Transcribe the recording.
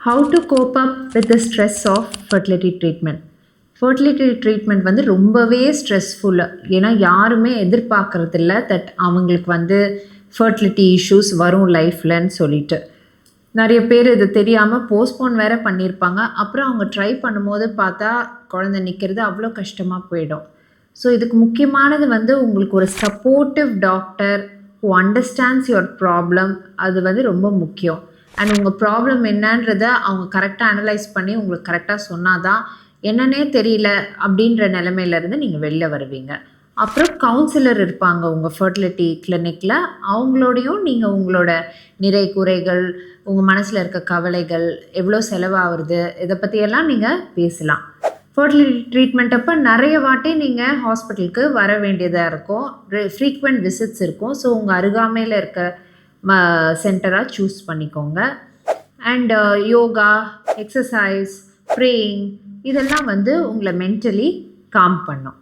How to cope up with the stress of fertility treatment. Fertility treatment வந்து ரொம்பவே ஸ்ட்ரெஸ்ஃபுல்லு. ஏன்னா யாருமே எதிர்பார்க்குறதில்ல தட் அவங்களுக்கு வந்து ஃபர்டிலிட்டி இஷ்யூஸ் வரும் லைஃப்லன்னு சொல்லிட்டு. நிறைய பேர் இது தெரியாமல் போஸ்ட்போன் வேறு பண்ணியிருப்பாங்க. அப்புறம் அவங்க ட்ரை பண்ணும்போது பார்த்தா குழந்தை நிற்கிறது அவ்வளோ கஷ்டமாக போயிடும். ஸோ இதுக்கு முக்கியமானது வந்து உங்களுக்கு ஒரு supportive doctor who understands your problem, அது வந்து ரொம்ப முக்கியம். அண்ட் உங்கள் ப்ராப்ளம் என்னன்றதை அவங்க கரெக்டாக அனலைஸ் பண்ணி உங்களுக்கு கரெக்டாக சொன்னால் தான் என்னன்னே தெரியல அப்படின்ற நிலைமையிலேருந்து நீங்கள் வெளில வருவீங்க. அப்புறம் கவுன்சிலர் இருப்பாங்க உங்கள் ஃபர்டிலிட்டி கிளினிக்கில். அவங்களோடையும் நீங்கள் உங்களோட நிறை குறைகள், உங்கள் மனசில் இருக்க கவலைகள், எவ்வளோ செலவாகுது, இதை பற்றியெல்லாம் நீங்கள் பேசலாம். ஃபர்டிலிட்டி ட்ரீட்மெண்ட் அப்போ நிறைய வாட்டி நீங்கள் ஹாஸ்பிட்டலுக்கு வர வேண்டியதாக இருக்கும். ஃப்ரீக்வெண்ட் விசிட்ஸ் இருக்கும். ஸோ உங்கள் அருகாமையில் இருக்க சென்டராக சூஸ் பண்ணிக்கோங்க. அண்ட் யோகா, எக்ஸசைஸ், ப்ரேயிங் இதெல்லாம் வந்து உங்களை மென்டலி காம் பண்ணும்.